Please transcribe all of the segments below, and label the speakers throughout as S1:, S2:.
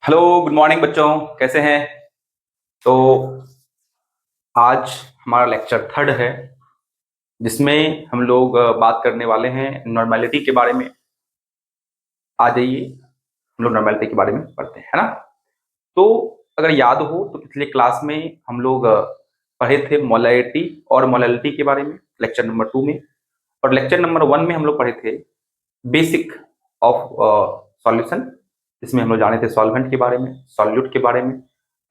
S1: Hello, good morning बच्चों। कैसे हैं? तो आज हमारा लेक्चर थर्ड है, जिसमें हम लोग बात करने वाले हैं नॉर्मेलिटी के बारे में। आ जाइए, हम लोग नॉर्मेलिटी के बारे में पढ़ते हैं, है ना। तो अगर याद हो तो पिछले क्लास में हम लोग पढ़े थे मोलैलिटी और मोलैलिटी के बारे में, लेक्चर नंबर 2 में। और लेक्चर नंबर 1 में हम लोग पढ़े थे बेसिक ऑफ सॉल्यूशन, जिसमें हम लोग जाने थे सॉल्वेंट के बारे में, सॉल्यूट के बारे में,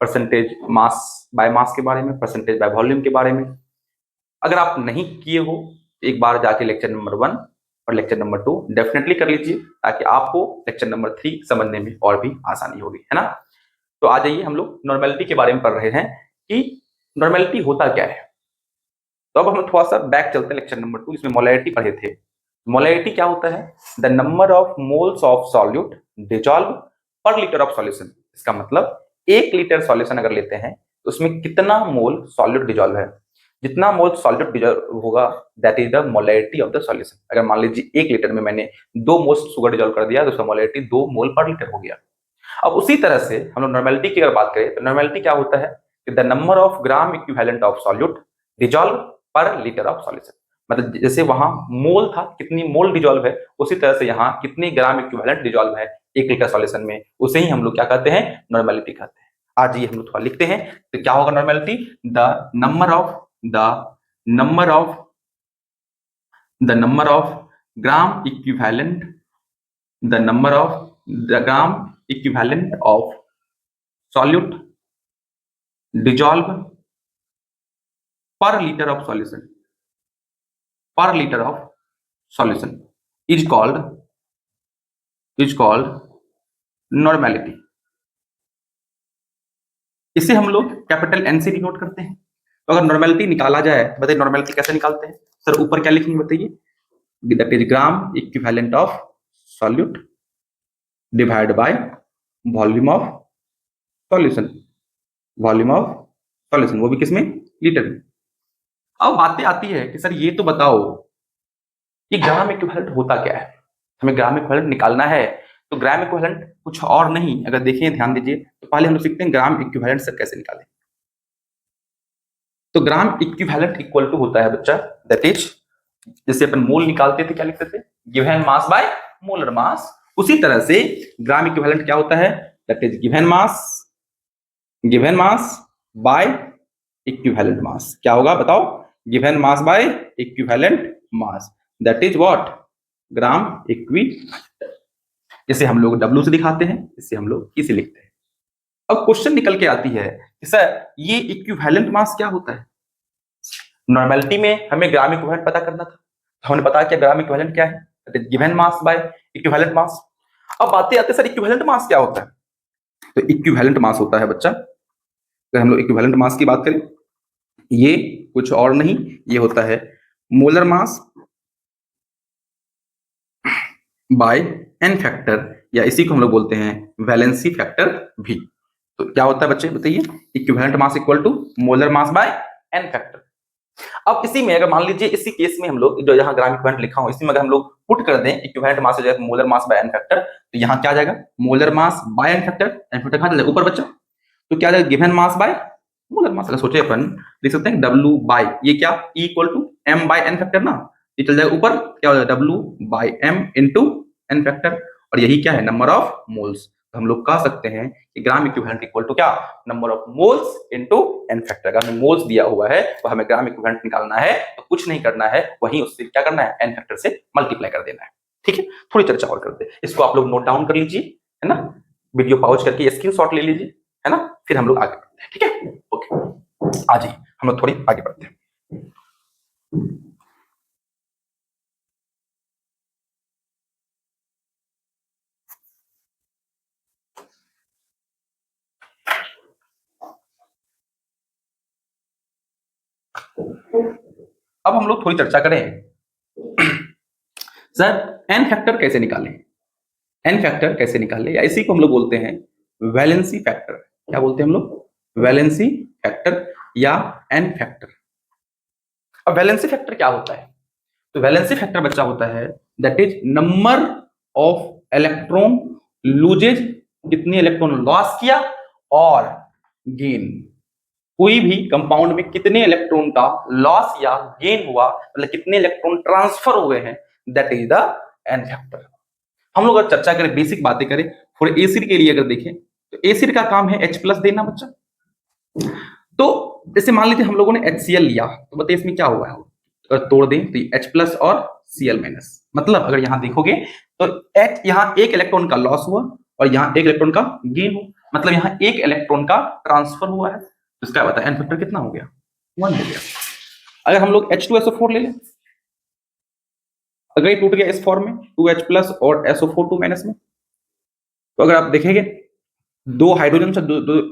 S1: परसेंटेज मास बाय मास के बारे में, परसेंटेज बाय वॉल्यूम के बारे में। अगर आप नहीं किए हो तो एक बार जाके लेक्चर नंबर 1 और लेक्चर नंबर 2 डेफिनेटली कर लीजिए, ताकि आपको लेक्चर नंबर 3 समझने में और भी आसानी होगी, है ना। तो आ जाइए, हम लोग नॉर्मेलिटी के बारे में पढ़ रहे हैं कि नॉर्मेलिटी होता क्या है। तो अब हम थोड़ा सा बैक चलते हैं लेक्चर नंबर 2, जिसमें मोलैलिटी पढ़े थे। मोलैलिटी क्या होता है? The number of moles of solute dissolve पर लीटर ऑफ सॉल्यूशन। इसका मतलब 1 लीटर सॉल्यूशन अगर लेते हैं तो उसमें कितना मोल सॉल्यूट डिजॉल्व है। जितना मोल सॉल्यूट डिजॉल्व होगा that is the molality of the solution. अगर मान लीजिए 1 लीटर में मैंने 2 मोल शुगर डिजॉल्व कर दिया तो उसका मोलैलिटी 2 मोल पर लीटर हो गया। अब उसी तरह से हम लोग नॉर्मेलिटी की अगर बात करें तो नॉर्मेलिटी क्या होता है कि the number of gram equivalent of solute dissolve पर लीटर ऑफ सॉल्यूशन। मतलब जैसे वहां मोल था, कितनी मोल डिजॉल्व है, उसी तरह से यहाँ कितनी ग्राम इक्विवेलेंट डिजॉल्व है 1 लीटर सॉल्यूशन में, उसे ही हम लोग क्या कहते हैं? नॉर्मेलिटी कहते हैं। आज ये हम लोग थोड़ा लिखते हैं तो क्या होगा normality? The number of the number of the number of gram equivalent the number of the gram equivalent of solute dissolve per liter of solution is called normality। इसे हम लोग कैपिटल एन से डिनोट करते हैं। तो अगर normality निकाला जाए, बताइए नॉर्मेलिटी कैसे निकालते हैं? सर ऊपर क्या लिखेंगे बताइए? That is gram equivalent of solute divide by volume of solution, volume of solution वो भी किसमें? लीटर में। अब बातें आती है कि सर ये तो बताओ कि ग्राम इक्विवेलेंट होता क्या है। हमें ग्राम इक्विवेलेंट निकालना है तो ग्राम इक्विवेलेंट कुछ और नहीं, अगर देखिए ध्यान दीजिए तो पहले हम लोग सीखते हैं ग्राम इक्विवेलेंट सर कैसे निकालें। तो ग्राम इक्विवेलेंट इक्वल टू होता है बच्चा, दैट इज जैसे अपन मोल निकालते थे क्या लिखते थे? गिवन मास बाय मोलर मास। उसी तरह से ग्राम इक्विवेलेंट क्या होता है? That is given mass by equivalent mass. क्या होगा बताओ? Given mass by equivalent mass, that is what? Gram equivalent. जिसे हम लोग W से दिखाते हैं, इसे हम लोग E से लिखते हैं। अब क्वेश्चन निकल के आती है कि सर ये इक्विवेलेंट मास क्या होता है? नॉर्मेलिटी में हमें ग्राम इक्विवेलेंट पता करना था, तो हमने बताया कि ग्राम इक्विवेलेंट क्या है? Given mass by equivalent mass. अब बातें आते हैं सर इक्विवेलेंट मास क्या होता है? तो इक्विवेलेंट मास होता है बच्चा, अगर हम लोग इक्विवेलेंट मास की बात करें, ये कुछ और नहीं, ये होता है molar mass by n factor, या इसी को हम लोग बोलते हैं वैलेंसी फैक्टर भी। तो क्या होता है बच्चे बताइए? Equivalent mass equal to molar mass by n factor. अब इसी में अगर मान लीजिए इसी केस में हम लोग जो यहाँ ग्राम इक्विवेलेंट लिखा हूं, इसी में अगर हम लोग पुट कर दें इक्विवेलेंट मास हो जाएगा molar mass by n factor, तो यहाँ क्या आ जाएगा? Molar mass by n factor. N factor कहां जाएगा? ऊपर बच्चा। तो क्या आ जाएगा? Given mass by molar mass. अगर सोचे अपन लिख सकते हैं W बाय ये क्या? E equal to M by n factor ना, ये चल जाएगा ऊपर, क्या हो जाएगा? W by M into n factor. और यही क्या है? Number of moles. तो हम लोग कह सकते हैं कि ग्राम इक्विवेलेंट इक्वल टू क्या? Number of moles into n factor. अगर हमें मोल्स दिया हुआ है तो हमें ग्राम इक्विवेलेंट निकालना है तो कुछ नहीं करना है, वहीं उससे क्या करना है? एन फैक्टर से मल्टीप्लाई कर देना है। ठीक है, थोड़ी चर्चा और करते हैं, इसको आप लोग नोट डाउन कर लीजिए, है ना। वीडियो पॉज करके स्क्रीनशॉट ले लीजिए, है ना, फिर हम लोग आगे बढ़ते हैं। ठीक है, ओके, आ जाइए हम लोग थोड़ी आगे बढ़ते हैं। अब हम लोग थोड़ी चर्चा करें सर एन फैक्टर कैसे निकालें, एन फैक्टर कैसे निकालें, या इसी को हम लोग बोलते हैं वैलेंसी फैक्टर। क्या बोलते हैं हम लोग? वैलेंसी फैक्टर या एन फैक्टर। अब वैलेंसी फैक्टर क्या होता है? तो वैलेंसी फैक्टर बच्चा होता है that is number of electron loses कितने इलेक्ट्रॉन लॉस किया और गेन, कोई भी कंपाउंड में कितने इलेक्ट्रॉन का लॉस या गेन हुआ, मतलब कितने इलेक्ट्रॉन ट्रांसफर हुए हैं, that is the n factor. हम लोग अगर चर्चा करें, बेसिक बातें करें, फॉर एसिड के लिए अगर देखें तो एसिड का काम है H+ देना बच्चा। तो जैसे मान लीजिए हम लोगों ने HCl लिया, तो बताइए इसमें क्या हुआ है, अगर तोड़ दें तो H+ और Cl-, मतलब अगर यहां देखोगे तो H यहां एक इलेक्ट्रॉन का लॉस हुआ और यहां एक इलेक्ट्रॉन का गेन हुआ, मतलब यहां एक इलेक्ट्रॉन का ट्रांसफर हुआ है। तो इसका बताया एन फैक्टर कितना हो गया, 1 हो गया। अगर हम लोग H2SO4 ले लें, अगर ये टूट गया इस फॉर्म में 2H+ और SO4 2- में, तो अगर आप देखेंगे दो हाइड्रोजन से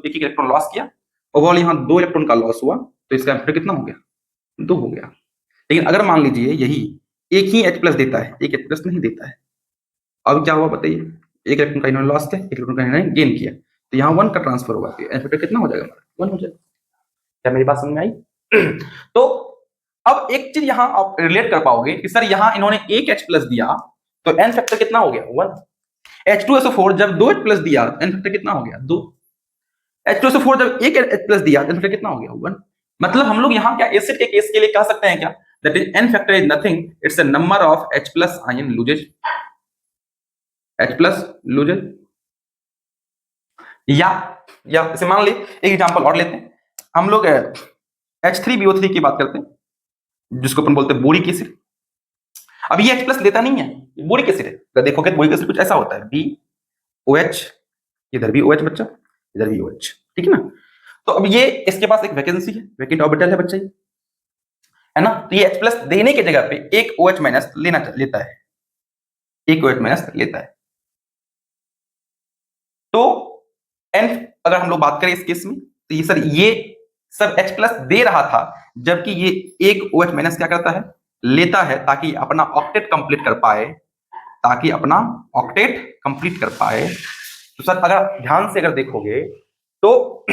S1: एक इलेक्ट्रॉन लॉस किया, ओवरऑल यहाँ 2 इलेक्ट्रॉन का लॉस हुआ, तो इसका फैक्टर कितना हो गया, 2 हो गया। लेकिन अगर मान लीजिए यही एक ही H+ देता है, एक H+ नहीं देता है, अब क्या हुआ बताइए, एक इलेक्ट्रॉन का इन्होंने लॉस किया, एक इलेक्ट्रॉन का इन्होंने गेन किया, तो यहाँ 1 का ट्रांसफर हुआ, तो फैक्टर कितना हो जाएगा, 1 हो जाएगा। क्या मेरी बात समझ में आई? तो अब एक चीज यहां आप रिलेट कर पाओगे कि सर यहां इन्होंने एक H+ दिया, तो एन फैक्टर कितना हो गया, 1। H2SO4 जब 2H+ दिया, एन फैक्टर कितना हो गया, 2। H2SO4 जब एक H+ दिया, एन फैक्टर कितना हो गया, 1। मतलब हम लोग यहाँ क्या एसिड के केस के लिए कह सकते हैं क्या, that is an factor is nothing, it's a number of H+ ion loses, H+ loses. या जैसे मान ली एक एग्जांपल और लेते हैं, हम लोग H3BO3 की बात करते हैं, जिसको अपन बोलते हैं बोरिक एसिड। अब ये H+ लेता नहीं है, बोरिक एसिड है, अगर देखोगे बोरिक एसिड कुछ ऐसा होता है, BOH, इधर भी OH बच्चा, इधर भी OH, ठीक है ना। तो अब ये इसके पास एक वैकेंसी है, वैकेंट ऑर्बिटल है बच्चा, ये है ना। तो ये H+ देने की जगह पे एक OH- लेता है, एक OH- लेता है। तो एन, अगर हम लोग बात करें इस केस में, तो ये सर ये सब H+ दे रहा था, जबकि ये एक OH- क्या करता है, लेता है, ताकि अपना ऑक्टेट कंप्लीट कर पाए, ताकि अपना ऑक्टेट कंप्लीट कर पाए। तो सर अगर ध्यान से अगर देखोगे तो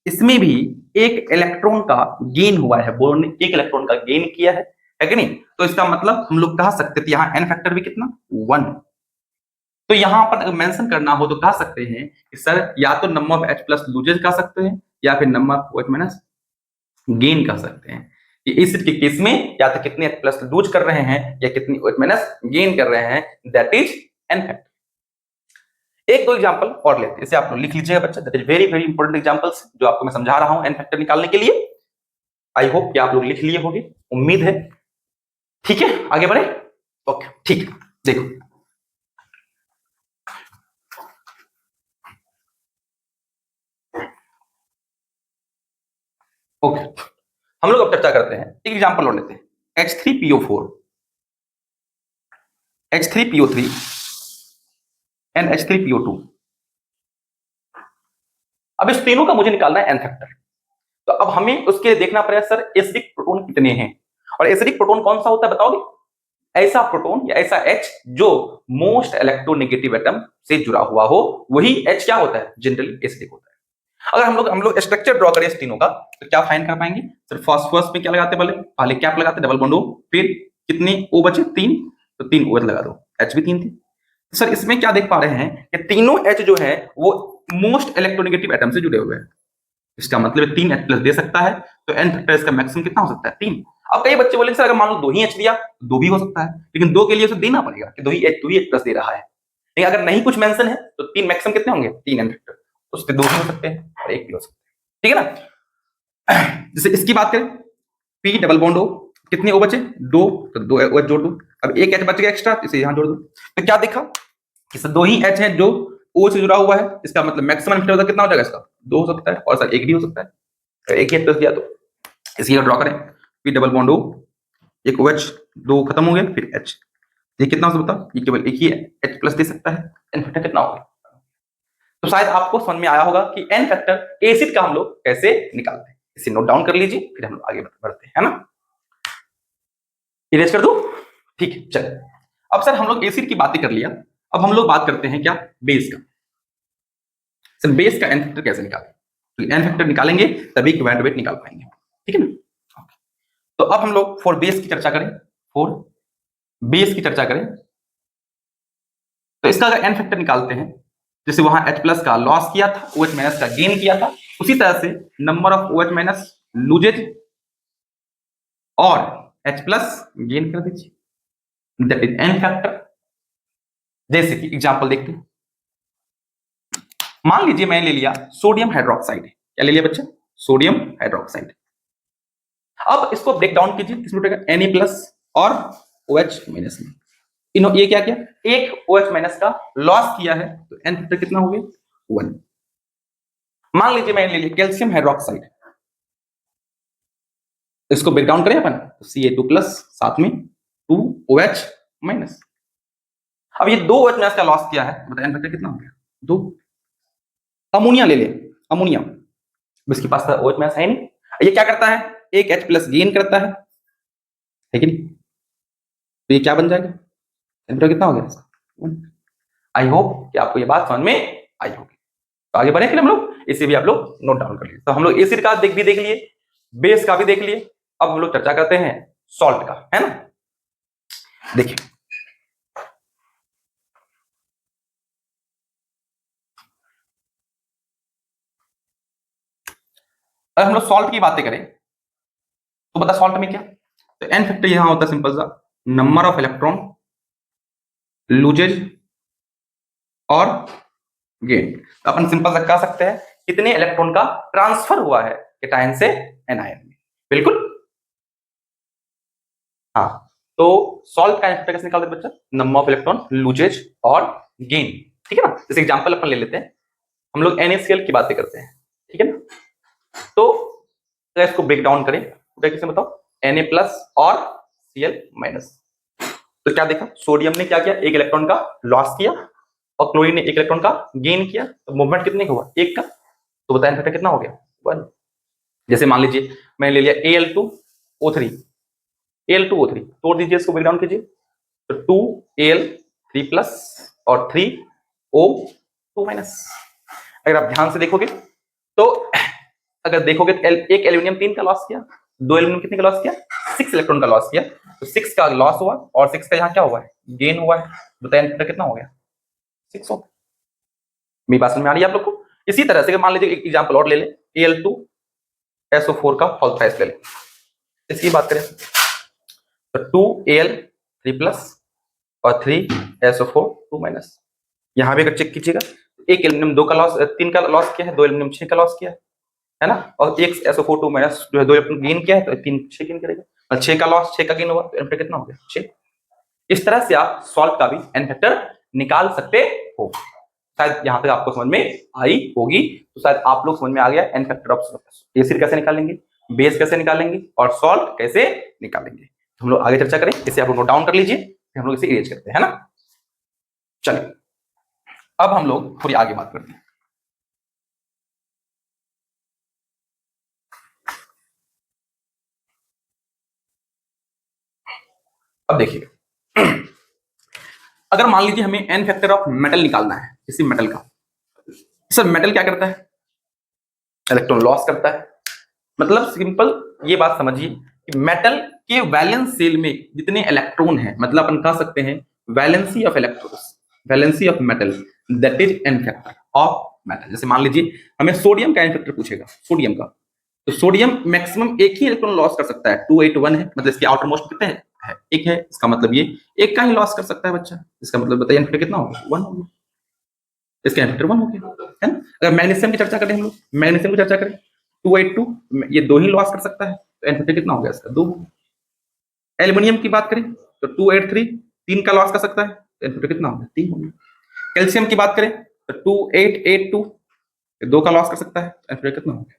S1: इसमें भी एक इलेक्ट्रॉन का गेन हुआ है, बोरोन ने एक इलेक्ट्रॉन का गेन किया है कि नहीं। तो इसका मतलब हम लोग कह सकते थे यहाँ एन फैक्टर भी कितना, 1। तो यहां पर अगर मेंशन करना हो तो कह सकते हैं कि सर या तो नंबर ऑफ H+ लूजेज कह सकते हैं, या फिर नंबर ऑफ OH- गेन कह सकते हैं। कि एसिड के केस में या तो कितने H+ लूज कर रहे हैं या कितनी OH- गेन कर रहे हैं, दैट इज एन फैक्टर। एक दो एग्जांपल और लेते हैं, इसे आप लोग लिख लीजिएगा बच्चा, that is very very important examples जो आपको मैं समझा रहा हूं एन फैक्टर निकालने के लिए। आई होप कि आप लोग लिख लिए होंगे, उम्मीद है। ठीक है, आगे बढ़े, ओके ठीक है, देखो ओके, हम लोग अब चर्चा करते हैं, एक एग्जांपल और लेते हैं, H3PO4, H3PO3 एंड H3PO2। अब इस तीनों का मुझे निकालना है एन फैक्टर। तो अब हमें उसके लिए देखना पड़ेगा सर एसिडिक प्रोटॉन कितने हैं, और एसिडिक प्रोटॉन कौन सा होता है बताओगे, ऐसा प्रोटॉन या ऐसा H जो मोस्ट इलेक्ट्रोनेगेटिव एटम से जुड़ा हुआ हो, वही H क्या होता है, जनरली एसिडिक होता है। अगर हम लोग स्ट्रक्चर ड्रॉ करें इस तीनों का, तो क्या फाइंड कर पाएंगे, सर फर्स्ट में क्या लगाते, पहले कैप लगाते, डबल बॉन्ड O, फिर कितने O बचे, 3, तो 3 OH लगा दो, H भी 3 थी। सर इसमें क्या देख पा रहे हैं कि तीनों H जो है वो मोस्ट इलेक्ट्रोनेगेटिव एटम से जुड़े हुए हैं, इसका मतलब 3H+ दे सकता है, तो एन फैक्टर इसका मैक्सिमम कितना हो सकता है, 3। अब कई बच्चे बोलेंगे सर अगर मान लो 2 ही H दिया, 2 भी हो सकता है, लेकिन 2 के लिए उसे देना पड़ेगा कि 2 ही H+ दे रहा है। लेकिन अगर नहीं कुछ मेंशन है तो 3 मैक्सिमम कितने होंगे, 3 एन फैक्टर, उससे 2 भी हो सकते हैं और 1 भी हो सकते हैं, ठीक है ना। जैसे इसकी बात करें, P डबल बॉन्ड O, कितने O बचे, 2, तो 2 OH जोड़ दो, अब एक H बच गया एक्स्ट्रा, इसे यहां जोड़ दो, तो क्या देखा कि सर 2 ही H है जो O से जुड़ा हुआ है, इसका मतलब मैक्सिमम फैक्टर कितना हो जाएगा इसका, 2 हो सकता है, और सर 1 भी हो सकता है, एक ही H+ दिया तो इसी ड्रॉ करें, P डबल बॉन्ड O, एक OH, 2 खत्म हो गए, फिर H, ये कितना हो सकता है, ये केवल एक ही H+ दे सकता है, एन फैक्टर कितना होगा। तो शायद आपको समझ में आया होगा कि एन फैक्टर एसिड का हम लोग कैसे निकालते हैं, इसे नोट डाउन कर लीजिए, फिर हम लोग आगे बढ़ते हैं, है ना। इरेज कर दूं, ठीक है चलिए। अब सर हम लोग एसिड की बातें कर लिया, अब हम लोग बात करते हैं क्या, बेस का। सर बेस का एन फैक्टर कैसे निकालें, तो एन फैक्टर निकालेंगे तभी क्वांट वेट निकाल पाएंगे, ठीक है ना। तो अब हम लोग फॉर बेस की चर्चा करें, फॉर बेस की चर्चा करें, तो इसका अगर एन फैक्टर निकालते हैं जैसे वहां H प्लस का लॉस किया था, OH माइनस का गेन किया था, उसी तरह से number of OH minus loses और H प्लस गेन कर दीजिए, दैट इज n फैक्टर। जैसे कि एग्जांपल देखते हैं, मान लीजिए मैं ले लिया सोडियम हाइड्रोक्साइड। क्या ले लिया बच्चा? Sodium hydroxide. अब इसको ब्रेक डाउन कीजिए, किसमें उठेगा? Na प्लस और OH माइनस में। ये क्या किया? एक OH माइनस का लॉस किया है, तो n फैक्टर कितना हो गया? 1। मान लीजिए मैंने ले लिया कैल्शियम हाइड्रोक्साइड, इसको ब्रेक डाउन करें अपन, तो Ca2 प्लस साथ में 2OH माइनस। अब ये 2 OH माइनस का लॉस किया है, बताइए n फैक्टर कितना हो गया? 2। अमोनिया ले ले, अमोनिया, इसके पास OH माइनस है नहीं, ये क्या करता है? एक H प्लस गेन करता है कि नहीं? तो ये क्या बन जाएगा? n फैक्टर कितना हो गया इसका? 1। आई होप कि आपको ये बात समझ में आई होगी। तो आगे बढ़े फिर हम लोग, इसे भी आप लोग नोट डाउन कर लीजिए। तो हम लोग एसिड का भी देख लिए, बेस का भी देख लिए, अब हम लोग चर्चा करते हैं सॉल्ट का, है ना। देखिए अगर हम लोग सॉल्ट की बातें करें तो बता सॉल्ट में क्या, तो एन फैक्टर यहां होता है सिंपल सा, नंबर ऑफ इलेक्ट्रॉन लूजेज और गेन। तो अपन सिंपल सा कह सकते हैं कितने इलेक्ट्रॉन का ट्रांसफर हुआ है केटायन से एनायन में। बिल्कुल, हाँ। तो सॉल्ट का फैक्टर कैसे निकालते हैं बच्चा? नंबर ऑफ इलेक्ट्रॉन लूजेज और गेन, ठीक है ना। जैसे एग्जांपल अपन ले लेते हैं, हम लोग NaCl की बातें करते हैं, ठीक है ना। तो इसको ब्रेक डाउन करें तो कैसे बताओ? Na प्लस और Cl माइनस। तो क्या देखा? सोडियम ने क्या किया? एक इलेक्ट्रॉन का लॉस किया, और क्लोरीन ने एक इलेक्ट्रॉन का गेन किया। तो मूवमेंट कितने का हुआ? एक का। तो बताएं फैक्टर कितना हो गया? 1। जैसे मान लीजिए मैंने ले लिया Al2O3, Al2O3 तोड़ दीजिए, इसको ब्रेक डाउन कीजिए, तो 2Al3 प्लस और 3O2 माइनस। अगर आप ध्यान से देखोगे तो अगर देखोगे तो एक एल्यूमिनियम 3 का लॉस किया, 2 एल्यूमिनियम कितने का लॉस किया? 6 इलेक्ट्रॉन का लॉस किया। तो 6 का लॉस हुआ और 6 का यहाँ क्या हुआ है? गेन हुआ है। बताइए कितना हो गया? 6 हो। मेरी बात समझ में आ रही है आप लोग को? इसी तरह से मान लीजिए एक एग्जांपल और ले ले, Al2SO4 का फॉल्ट प्राइस ले ले, इसकी बात करें तो 2Al3 प्लस और 3SO4 2 माइनस। यहां भी अगर चेक कीजिएगा, एक एल्यूमिनियम 2 का लॉस, 3 का लॉस किया है, 2 एल्यूमिनियम 6 का लॉस किया है ना, और एक SO4 2 माइनस जो है 2 इलेक्ट्रॉन गेन किया है, तो 3 6 गेन करेगा, और 6 का लॉस 6 का गेन हुआ, तो एन फैक्टर कितना हो गया? 6। इस तरह से आप सॉल्ट का भी एन फैक्टर निकाल सकते हो। शायद यहां तक आपको समझ में आई होगी, तो शायद आप लोग समझ में आ गया एन फैक्टर ऑफ एसिड कैसे निकालेंगे, बेस कैसे निकालेंगे और सॉल्ट कैसे निकालेंगे। तो हम लोग आगे चर्चा करें, इसे आप लोग नोट डाउन कर लीजिए, फिर हम लोग इसे इरेज करते हैं, है ना। चलिए अब हम लोग थोड़ी आगे बात करते हैं। अब देखिए अगर मान लीजिए हमें एन फैक्टर ऑफ मेटल निकालना है, किसी मेटल का, सर मेटल क्या करता है? इलेक्ट्रॉन लॉस करता है। मतलब सिंपल ये बात समझिए कि मेटल के वैलेंस सेल में जितने इलेक्ट्रॉन हैं, मतलब अपन कह सकते हैं valency of electrons, valency of metal, that is an factor of metal. जैसे मान लीजिए हमें सोडियम का एन फैक्टर पूछेगा, सोडियम का, तो सोडियम मैक्सिमम एक ही इलेक्ट्रॉन लॉस कर सकता है, 281 है, मतलब इसके आउटर मोस्ट कितने है? एक है, इसका मतलब ये एक का ही लॉस कर सकता है बच्चा। इसका मतलब बताइए एन फैक्टर कितना होगा? 1 होगा। इसका एन फैक्टर 1 हो गया, है ना। अगर मैग्नीशियम की चर्चा करें, हम लोग मैग्नीशियम की चर्चा करें, 282, ये 2 ही लॉस कर सकता है, तो एन फैक्टर कितना हो गया इसका? 2। एल्यूमिनियम की बात करें तो 283 3 का लॉस कर सकता है, तो एन फैक्टर कितना हो गया? 3 हो गया। कैल्शियम की बात करें तो 2882 2 का लॉस कर सकता है, तो एन फैक्टर कितना हो गया?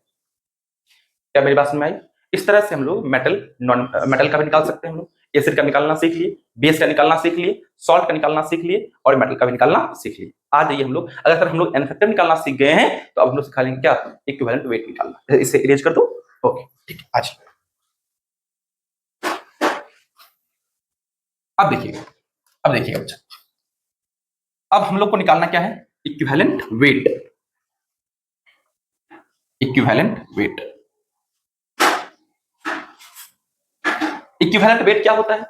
S1: क्या मेरी बात समझ में आई? इस तरह से हम लोग मेटल नॉन मेटल का भी निकाल सकते हैं। हम लोग एसिड का निकालना सीख लिए, बेस का निकालना सीख लिए, सॉल्ट का निकालना सीख लिए, और मेटल का भी निकालना सीख लिए। आ जाइए हम लोग, अगर हम लोग एन फैक्टर निकालना सीख गए हैं तो अब हम लोग सिखा लेंगे क्या? इक्विवेलेंट वेट निकालना। इसे इरेज कर दो, ओके ठीक है। आज अब देखिएगा बच्चा, अब हम लोग को निकालना क्या है? Equivalent weight. Equivalent weight, equivalent weight क्या होता है?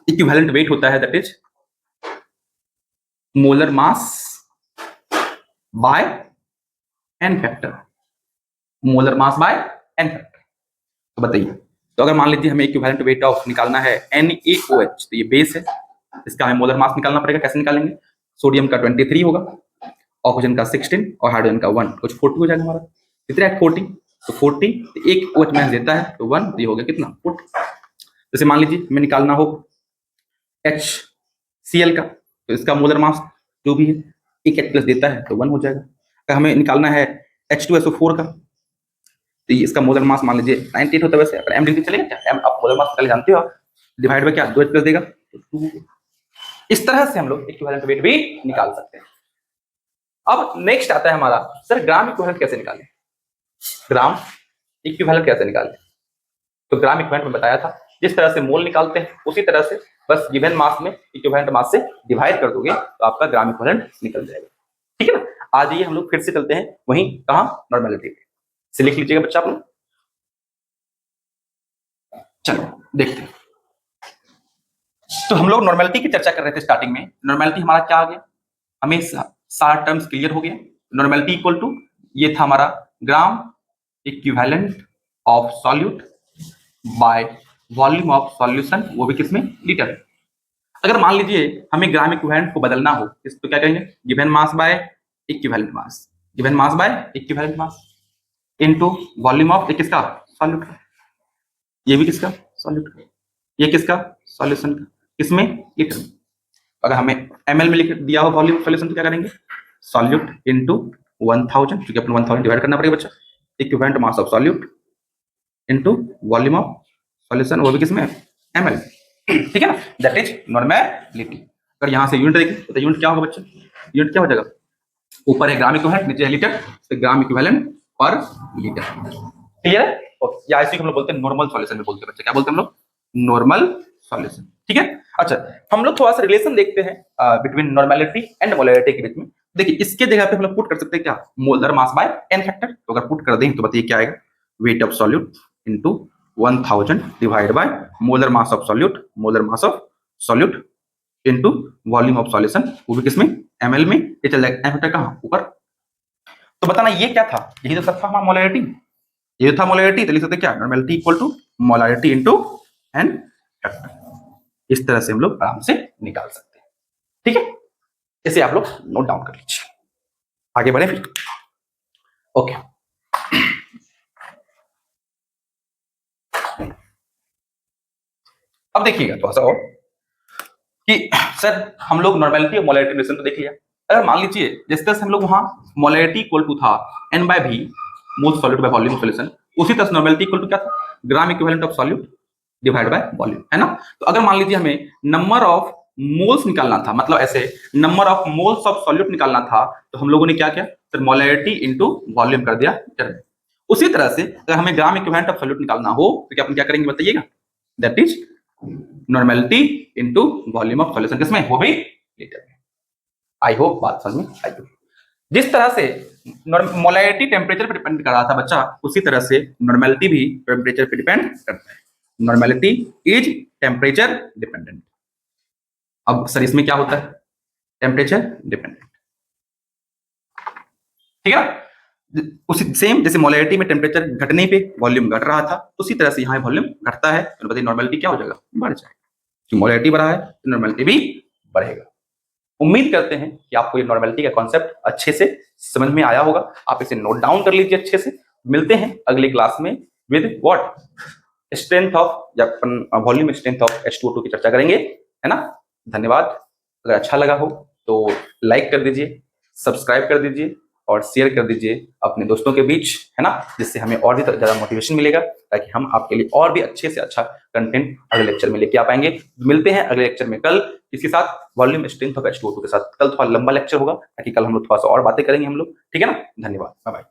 S1: इक्विवेलेंट वेट होता है that is molar mass bye n factor, molar mass bye n factor. तो बताइए, तो अगर मान लीजिए हमें इक्विवेलेंट वेट ऑफ निकालना है NaOH, तो ये बेस है, इसका हमें मोलर मास निकालना पड़ेगा। कैसे निकालेंगे? सोडियम का 23 होगा, ऑक्सीजन का 16 और हाइड्रोजन का 1, कुछ 40 हो जाएगा हमारा। कितना है? 40। तो 40 तो एक OH माइनस देता है तो 1, तो ये हो गया कितना? 40। जैसे मान लीजिए हमें निकालना हो HCl का, तो इसका मोलर मास जो भी है एक H प्लस देता है तो 1 हो जाएगा। अगर हमें निकालना है H2SO4 का, तो इसका मोलर मास मान लीजिए 98 होता है। वैसे अगर m लिख चलेगा क्या? m आप मोलर मास निकाल जानते हो, डिवाइड बाय क्या? 2H प्लस देगा तो 2। इस तरह से हम लोग इक्विवेलेंट वेट भी निकाल सकते हैं। अब नेक्स्ट आता है हमारा, सर ग्राम इक्विवेलेंट कैसे निकालें? ग्राम इक्विवेलेंट कैसे निकालें? तो ग्राम इक्विवेलेंट में बताया था, जिस तरह से मोल निकालते हैं उसी तरह से बस गिवन मास में इक्विवेलेंट मास से डिवाइड कर दोगे तो आपका ग्राम इक्विवेलेंट निकल जाएगा। ठीक है ना? आज ये हम लोग फिर से चलते हैं वहीं, कहां? नॉर्मेलिटी पे। से लिख लीजिएगा बच्चा आप लोग। चलो देखते हैं। तो हम लोग नॉर्मेलिटी की चर्चा कर रहे थे स्टार्टिंग में। नॉर्मेलिटी हमारा क्या आ गया? हमें सारा टर्म्स क्लियर हो गया। नॉर्मेलिटी इक्वल टू, ये था हमारा gram equivalent of solute by volume of solution, वो भी किसमें? लीटर में। अगर मान लीजिए हमें ग्राम इक्विवेलेंट को बदलना हो तो क्या करेंगे? Given mass by equivalent mass, given mass by equivalent mass into volume of, ये किसका? सॉल्यूट का। ये भी किसका? सॉल्यूट का। ये किसका? सॉल्यूशन का। किसमें? लीटर में। अगर हमें ml में लिख दिया हो वॉल्यूम ऑफ सॉल्यूशन तो क्या करेंगे? सॉल्यूट इनटू 1000, क्योंकि अपन 1000 डिवाइड करना पड़ेगा बच्चा। Equivalent mass of solute into volume of solution, वो भी किसमें? ml। ठीक है ना? That is normality. अगर यहां से यूनिट देखें तो यूनिट क्या होगा बच्चा? यूनिट क्या हो जाएगा? ऊपर है ग्राम इक्विवेलेंट, नीचे है लीटर, तो ग्राम इक्विवेलेंट पर लीटर। क्लियर है? या इसी को हम लोग बोलते हैं नॉर्मल सॉल्यूशन में बोलते हैं बच्चा। क्या बोलते हैं हम लोग? Normal solution. ठीक है? अच्छा, हम लोग थोड़ा सा रिलेशन देखते हैं बिटवीन नॉर्मेलिटी एंड मोलरिटी के बीच में। देखिए, इसके जगह पे हम लोग पुट कर सकते हैं क्या? Molar mass bye n factor. तो अगर पुट कर दें तो बताइए क्या आएगा? Weight of solute into 1000 divide by molar mass of solute, molar mass of solute into volume of solution, वो भी किसमें? ml में। ये चल जाएगा n फैक्टर कहां? ऊपर। तो बताना ये क्या था? यही तो सब था हमारा मोलरिटी। ये था मोलरिटी, तो लिख सकते क्या? Normality equal to molarity into n factor. इस तरह से हम लोग आराम से निकाल सकते हैं। ठीक है? इसे आप लोग नोट डाउन कर लीजिए। आगे बढ़े फिर। ओके, अब देखिएगा थोड़ा सा और कि सर हम लोग नॉर्मेलिटी और मोलरिटी रिलेशन तो देख लिया। अगर मान लीजिए जिस तरह से हम लोग वहां मोलरिटी इक्वल टू था n/v, mole solute by volume solution, उसी तरह से नॉर्मेलिटी इक्वल टू क्या था? Gram equivalent of solute divide by volume, है ना? तो अगर मान लीजिए हमें नंबर ऑफ मोल्स निकालना था, मतलब ऐसे number of moles of solute निकालना था, तो हम लोगों ने क्या किया? सर मोलरिटी इनटू वॉल्यूम कर दिया लीटर में। उसी तरह से अगर हमें ग्राम इक्विवेलेंट ऑफ सॉल्यूट निकालना हो तो क्या अपन क्या करेंगे बताइएगा? That is normality into volume of solution, किसमें? वो भी लीटर में। आई होप बात समझ में आई होगी। जिस तरह से मोलरिटी टेम्परेचर पर डिपेंड कर रहा था बच्चा, उसी तरह से नॉर्मेलिटी भी टेम्परेचर पर डिपेंड करता है। Normality is temperature dependent. अब सर इसमें क्या होता है? Temperature dependent. ठीक है ना? उसी सेम जैसे मोलरिटी में टेम्परेचर घटने पे वॉल्यूम घट रहा था, उसी तरह से यहाँ वॉल्यूम घटता है, तो बताइए नॉर्मेलिटी क्या हो जाएगा? बढ़ जाएगा। कि मोलरिटी बढ़ा है तो नॉर्मेलिटी भी बढ़ेगा। उम्मीद करते हैं कि आपको ये नॉर्मेलिटी का कॉन्सेप्ट अच्छे से समझ में आया होगा। आप इसे नोट डाउन कर लीजिए अच्छे से। मिलते हैं अगली क्लास में विद व्हाट? स्ट्रेंथ ऑफ, या वॉल्यूम स्ट्रेंथ ऑफ H2O2 की चर्चा करेंगे, है ना? धन्यवाद। अगर अच्छा लगा हो तो लाइक कर दीजिए, सब्सक्राइब कर दीजिए और शेयर कर दीजिए अपने दोस्तों के बीच, है ना? जिससे हमें और भी ज्यादा मोटिवेशन मिलेगा, ताकि हम आपके लिए और भी अच्छे से अच्छा कंटेंट अगले लेक्चर में लेके आ पाएंगे। मिलते हैं अगले लेक्चर में कल, इसके साथ वॉल्यूम स्ट्रेंथ ऑफ H2O2 के साथ। कल थोड़ा लंबा लेक्चर होगा, ताकि कल हम लोग थोड़ा सा और बातें करेंगे हम लोग। ठीक है ना? धन्यवाद, बाय बाय।